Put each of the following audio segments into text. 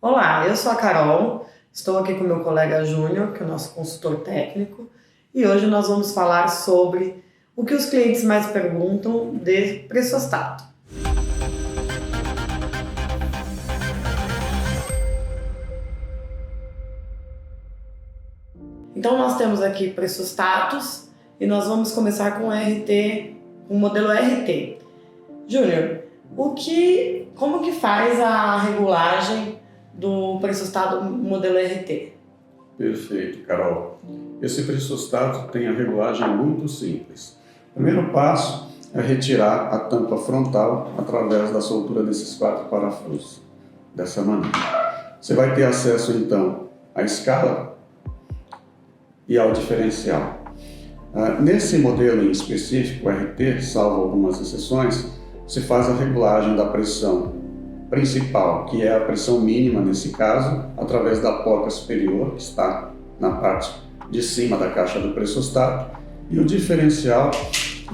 Olá, eu sou a Carol, estou aqui com meu colega Júnior, que é o nosso consultor técnico, e hoje nós vamos falar sobre o que os clientes mais perguntam de pressostato. Então nós temos aqui pressostatos e nós vamos começar com o modelo RT. Júnior, como que faz a regulagem do pressostato modelo RT? Perfeito, Carol. Esse pressostato tem a regulagem muito simples. O primeiro passo é retirar a tampa frontal através da soltura desses 4 parafusos, dessa maneira. Você vai ter acesso então à escala e ao diferencial. Nesse modelo em específico, RT, salvo algumas exceções, se faz a regulagem da pressão principal, que é a pressão mínima nesse caso, através da porca superior, que está na parte de cima da caixa do pressostato, e o diferencial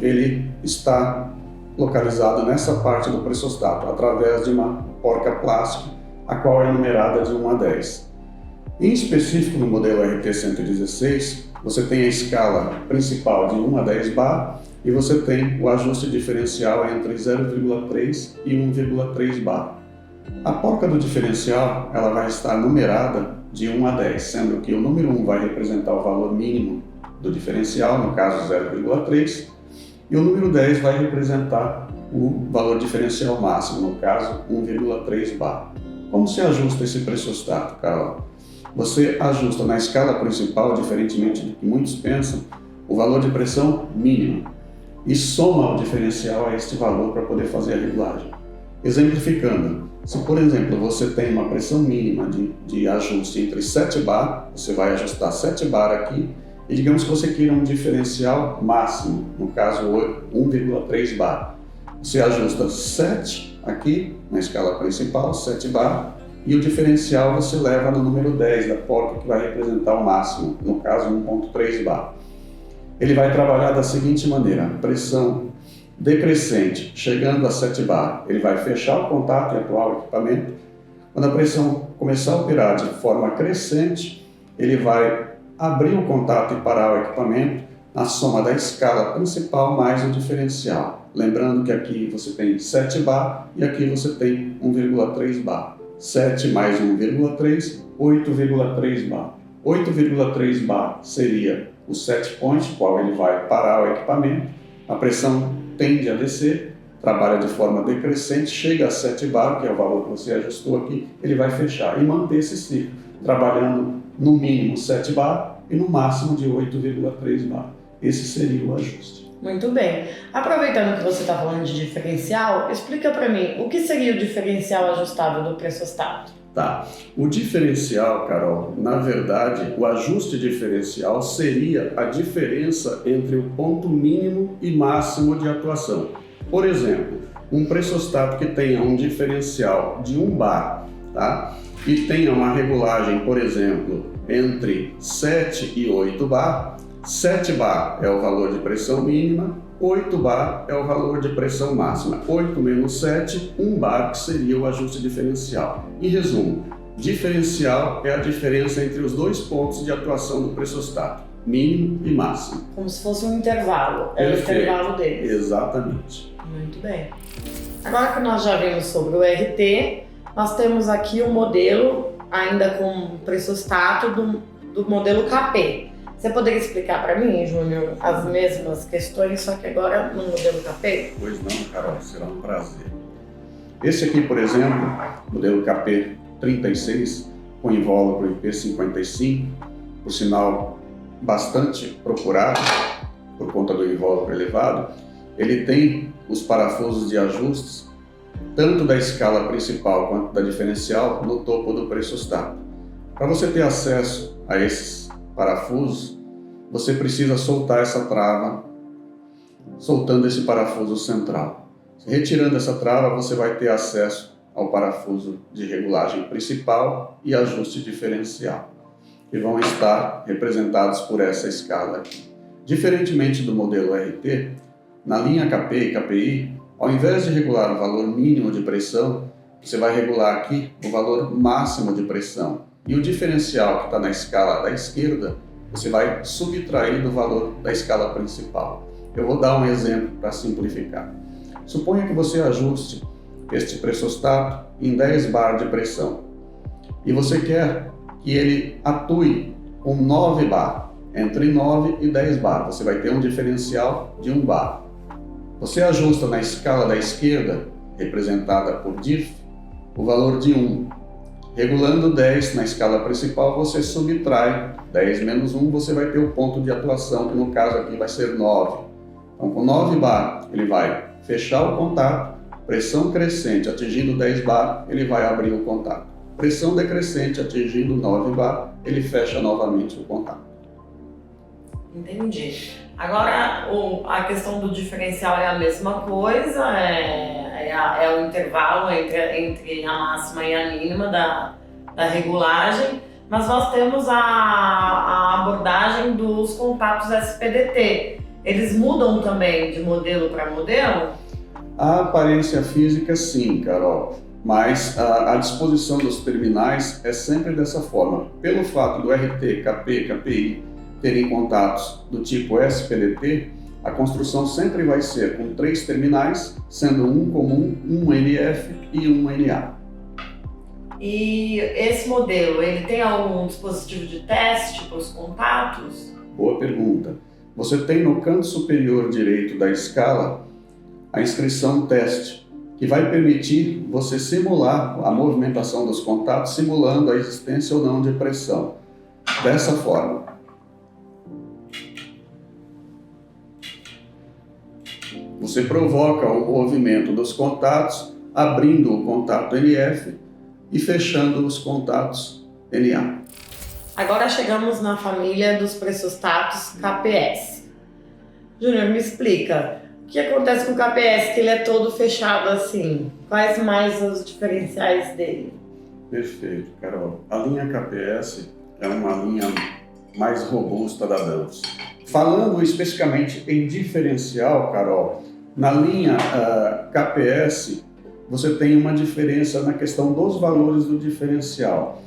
ele está localizado nessa parte do pressostato, através de uma porca plástica, a qual é numerada de 1 a 10. Em específico, no modelo RT116, você tem a escala principal de 1 a 10 bar e você tem o ajuste diferencial entre 0,3 e 1,3 bar. A porca do diferencial ela vai estar numerada de 1 a 10, sendo que o número 1 vai representar o valor mínimo do diferencial, no caso 0,3, e o número 10 vai representar o valor diferencial máximo, no caso 1,3 bar. Como se ajusta esse pressostato, Carol? Você ajusta na escala principal, diferentemente do que muitos pensam, o valor de pressão mínimo e soma o diferencial a este valor para poder fazer a regulagem. Exemplificando, se por exemplo você tem uma pressão mínima de ajuste entre 7 bar, você vai ajustar 7 bar aqui e digamos que você queira um diferencial máximo, no caso 1,3 bar. Você ajusta 7 aqui na escala principal, 7 bar, e o diferencial você leva no número 10 da porca, que vai representar o máximo, no caso 1,3 bar. Ele vai trabalhar da seguinte maneira: pressão decrescente, chegando a 7 bar, ele vai fechar o contato e atuar o equipamento. Quando a pressão começar a operar de forma crescente, ele vai abrir o contato e parar o equipamento na soma da escala principal mais o diferencial. Lembrando que aqui você tem 7 bar e aqui você tem 1,3 bar. 7 mais 1,3, 8,3 bar. 8,3 bar seria o set point, qual ele vai parar o equipamento. A pressão tende a descer, trabalha de forma decrescente, chega a 7 bar, que é o valor que você ajustou aqui, ele vai fechar e manter esse ciclo, trabalhando no mínimo 7 bar e no máximo de 8,3 bar. Esse seria o ajuste. Muito bem. Aproveitando que você está falando de diferencial, explica para mim o que seria o diferencial ajustável do pressostato. Tá. O diferencial, Carol, na verdade, o ajuste diferencial seria a diferença entre o ponto mínimo e máximo de atuação. Por exemplo, um pressostato que tenha um diferencial de 1 bar, tá? E tenha uma regulagem, por exemplo, entre 7 e 8 bar, 7 bar é o valor de pressão mínima, 8 bar é o valor de pressão máxima. 8 menos 7, 1 bar, que seria o ajuste diferencial. Em resumo, diferencial é a diferença entre os dois pontos de atuação do pressostato, mínimo e máximo. Como se fosse um intervalo, Perfeito. O intervalo deles. Exatamente. Muito bem. Agora que nós já vimos sobre o RT, nós temos aqui o modelo, ainda com pressostato do modelo KP. Você poderia explicar para mim, Júnior, as mesmas questões, só que agora no modelo KP? Pois não, Carol, será um prazer. Esse aqui, por exemplo, modelo KP 36, com invólucro IP55, por sinal bastante procurado por conta do invólucro elevado, ele tem os parafusos de ajustes, tanto da escala principal quanto da diferencial, no topo do pressostato. Para você ter acesso a esses parafusos, você precisa soltar essa trava, soltando esse parafuso central. Retirando essa trava, você vai ter acesso ao parafuso de regulagem principal e ajuste diferencial, que vão estar representados por essa escala aqui. Diferentemente do modelo RT, na linha KP e KPI, ao invés de regular o valor mínimo de pressão, você vai regular aqui o valor máximo de pressão. E o diferencial que está na escala da esquerda, você vai subtrair do valor da escala principal. Eu vou dar um exemplo para simplificar. Suponha que você ajuste este pressostato em 10 bar de pressão e você quer que ele atue com 9 bar. Entre 9 e 10 bar, você vai ter um diferencial de 1 bar. Você ajusta na escala da esquerda, representada por diff, o valor de 1. Regulando 10 na escala principal, você subtrai 10 menos 1, você vai ter o ponto de atuação, que no caso aqui vai ser 9. Então, com 9 bar, ele vai fechar o contato, pressão crescente atingindo 10 bar, ele vai abrir o contato. Pressão decrescente atingindo 9 bar, ele fecha novamente o contato. Entendi. Agora, a questão do diferencial é a mesma coisa, é o intervalo entre a máxima e a mínima da regulagem, mas nós temos a abordagem dos contatos SPDT. Eles mudam também de modelo para modelo? A aparência física, sim, Carol, mas a disposição dos terminais é sempre dessa forma. Pelo fato do RT, KP, KPI terem contatos do tipo SPDT, a construção sempre vai ser com 3 terminais, sendo um comum, um NF e um NA. E esse modelo, ele tem algum dispositivo de teste para os contatos? Boa pergunta. Você tem no canto superior direito da escala a inscrição teste, que vai permitir você simular a movimentação dos contatos, simulando a existência ou não de pressão. Dessa forma. Você provoca o movimento dos contatos, abrindo o contato NF e fechando os contatos NA. Agora chegamos na família dos pressostatos KPS. Júnior, me explica, o que acontece com o KPS, que ele é todo fechado assim? Quais mais os diferenciais dele? Perfeito, Carol. A linha KPS é uma linha mais robusta da Danfoss. Falando especificamente em diferencial, Carol, na linha KPS, você tem uma diferença na questão dos valores do diferencial.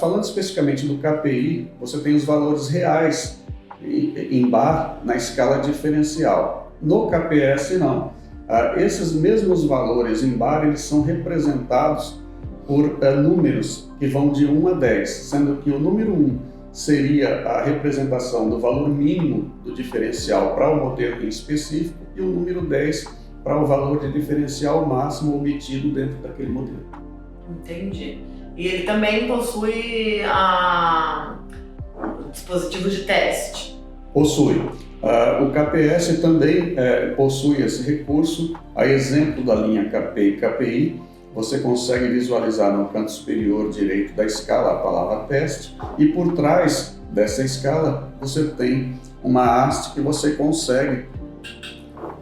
Falando especificamente do KPI, você tem os valores reais em bar na escala diferencial. No KPS, não. Esses mesmos valores em bar, eles são representados por números que vão de 1 a 10, sendo que o número 1 seria a representação do valor mínimo do diferencial para o modelo em específico e o número 10 para o valor de diferencial máximo obtido dentro daquele modelo. Entendi. E ele também possui o dispositivo de teste? Possui. O KPS também possui esse recurso. A exemplo da linha KP e KPI, você consegue visualizar no canto superior direito da escala a palavra teste e por trás dessa escala você tem uma haste que você consegue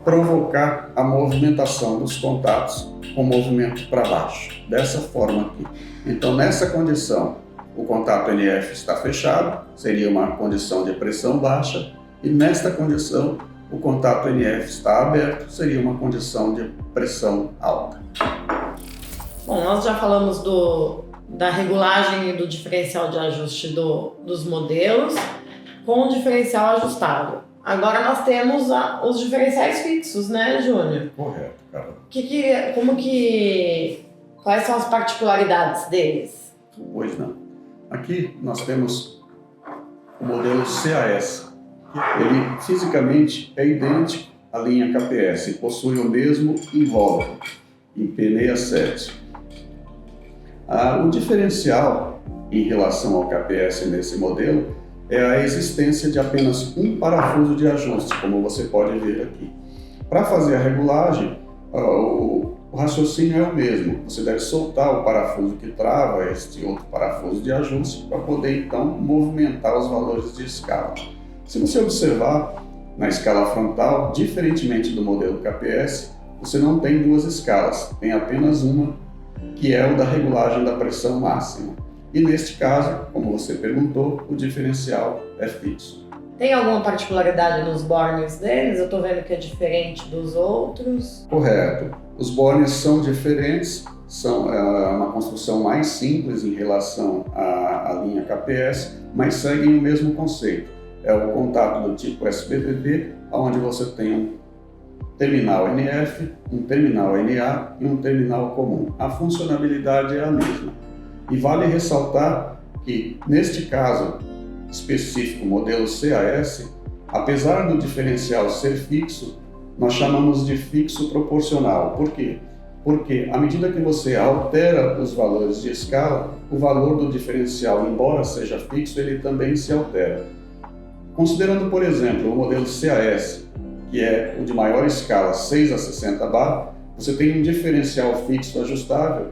provocar a movimentação dos contatos com movimento para baixo, dessa forma aqui. Então, nessa condição, o contato NF está fechado, seria uma condição de pressão baixa, e nesta condição, o contato NF está aberto, seria uma condição de pressão alta. Bom, nós já falamos da regulagem e do diferencial de ajuste dos modelos com o diferencial ajustável. Agora nós temos os diferenciais fixos, né, Júnior? Correto, Carol. Quais são as particularidades deles? Pois não. Aqui nós temos o modelo CAS. Ele fisicamente é idêntico à linha KPS e possui o mesmo invólucro, em P67. O diferencial em relação ao KPS nesse modelo é a existência de apenas um parafuso de ajuste, como você pode ver aqui. Para fazer a regulagem, o raciocínio é o mesmo. Você deve soltar o parafuso que trava este outro parafuso de ajuste para poder então movimentar os valores de escala. Se você observar na escala frontal, diferentemente do modelo KPS, você não tem duas escalas, tem apenas uma, que é o da regulagem da pressão máxima. E neste caso, como você perguntou, o diferencial é fixo. Tem alguma particularidade nos bornes deles? Eu tô vendo que é diferente dos outros. Correto. Os bornes são diferentes, são uma construção mais simples em relação à linha KPS, mas seguem o mesmo conceito. É o contato do tipo SBPP, onde você tem um terminal NF, um terminal NA e um terminal comum. A funcionalidade é a mesma. E vale ressaltar que, neste caso específico, modelo CAS, apesar do diferencial ser fixo, nós chamamos de fixo proporcional. Por quê? Porque à medida que você altera os valores de escala, o valor do diferencial, embora seja fixo, ele também se altera. Considerando, por exemplo, o modelo CAS, que é o de maior escala, 6 a 60 bar, você tem um diferencial fixo ajustável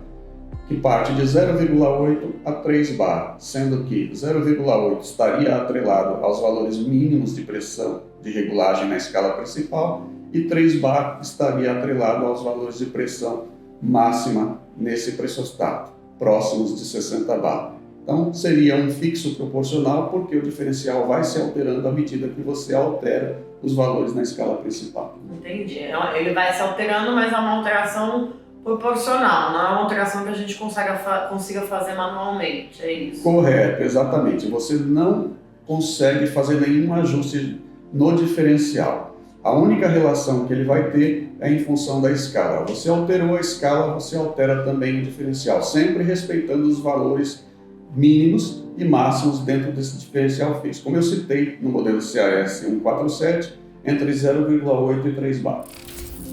que parte de 0,8 a 3 bar, sendo que 0,8 estaria atrelado aos valores mínimos de pressão de regulagem na escala principal e 3 bar estaria atrelado aos valores de pressão máxima nesse pressostato, próximos de 60 bar. Então, seria um fixo proporcional porque o diferencial vai se alterando à medida que você altera os valores na escala principal. Entendi. Ele vai se alterando, mas é uma alteração proporcional, não é uma alteração que a gente consiga fazer manualmente, é isso? Correto, exatamente. Você não consegue fazer nenhum ajuste no diferencial. A única relação que ele vai ter é em função da escala. Você alterou a escala, você altera também o diferencial, sempre respeitando os valores mínimos e máximos dentro desse diferencial fixo. Como eu citei no modelo CAS 147, entre 0,8 e 3 bar.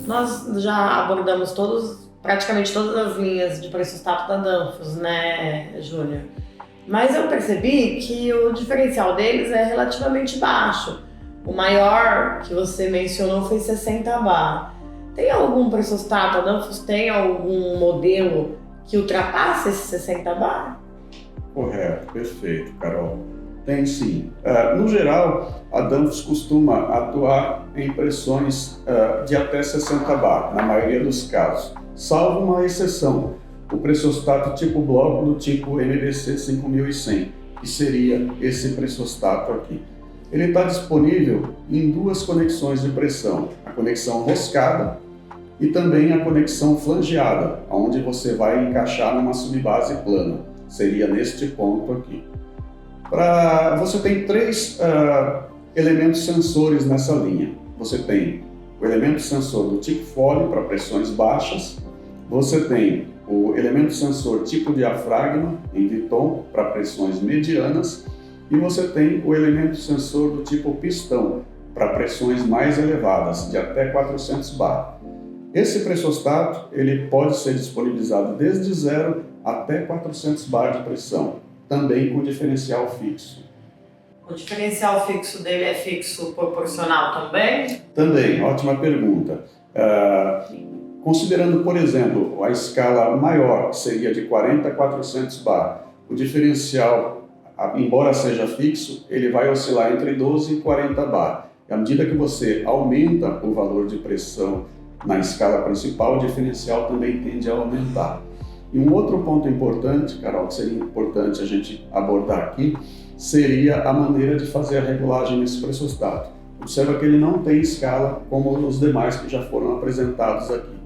Nós já abordamos praticamente todas as linhas de pressostato da Danfoss, né, Júnior? Mas eu percebi que o diferencial deles é relativamente baixo. O maior que você mencionou foi 60 bar. Tem algum pressostato, a Danfoss tem algum modelo que ultrapassa esses 60 bar? Correto, perfeito, Carol. Tem sim. No geral, a Danfoss costuma atuar em pressões de até 60 bar, na maioria dos casos, salvo uma exceção, o pressostato tipo bloco do tipo MBC 5100, que seria esse pressostato aqui. Ele está disponível em duas conexões de pressão, a conexão roscada e também a conexão flangeada, onde você vai encaixar numa subbase plana. Seria neste ponto aqui. Você tem três elementos sensores nessa linha. Você tem o elemento sensor do tipo Foley para pressões baixas, você tem o elemento sensor tipo diafragma em Viton para pressões medianas e você tem o elemento sensor do tipo pistão para pressões mais elevadas, de até 400 bar. Esse pressostato ele pode ser disponibilizado desde 0 até 400 bar de pressão, também com diferencial fixo. O diferencial fixo dele é fixo proporcional também? Também, ótima pergunta. Considerando, por exemplo, a escala maior, que seria de 40 a 400 bar, o diferencial, embora seja fixo, ele vai oscilar entre 12 e 40 bar. E à medida que você aumenta o valor de pressão na escala principal, o diferencial também tende a aumentar. E um outro ponto importante, Carol, que seria importante a gente abordar aqui, seria a maneira de fazer a regulagem nesse pressostato. Observa que ele não tem escala como os demais que já foram apresentados aqui.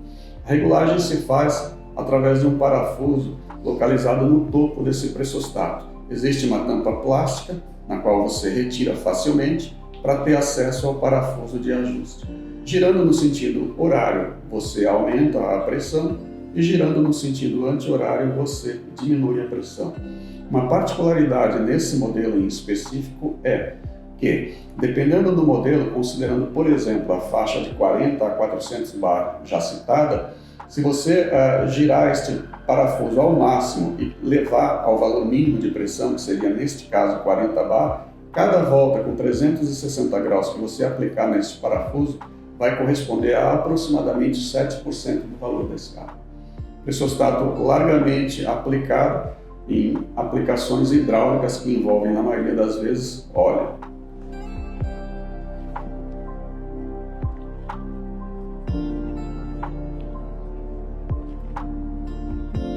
A regulagem se faz através de um parafuso localizado no topo desse pressostato. Existe uma tampa plástica, na qual você retira facilmente para ter acesso ao parafuso de ajuste. Girando no sentido horário, você aumenta a pressão e girando no sentido anti-horário, você diminui a pressão. Uma particularidade nesse modelo em específico é que, dependendo do modelo, considerando, por exemplo, a faixa de 40 a 400 bar já citada, se você girar este parafuso ao máximo e levar ao valor mínimo de pressão, que seria neste caso 40 bar, cada volta com 360 graus que você aplicar neste parafuso vai corresponder a aproximadamente 7% do valor da escala. Pressostato largamente aplicado em aplicações hidráulicas que envolvem, na maioria das vezes, óleo.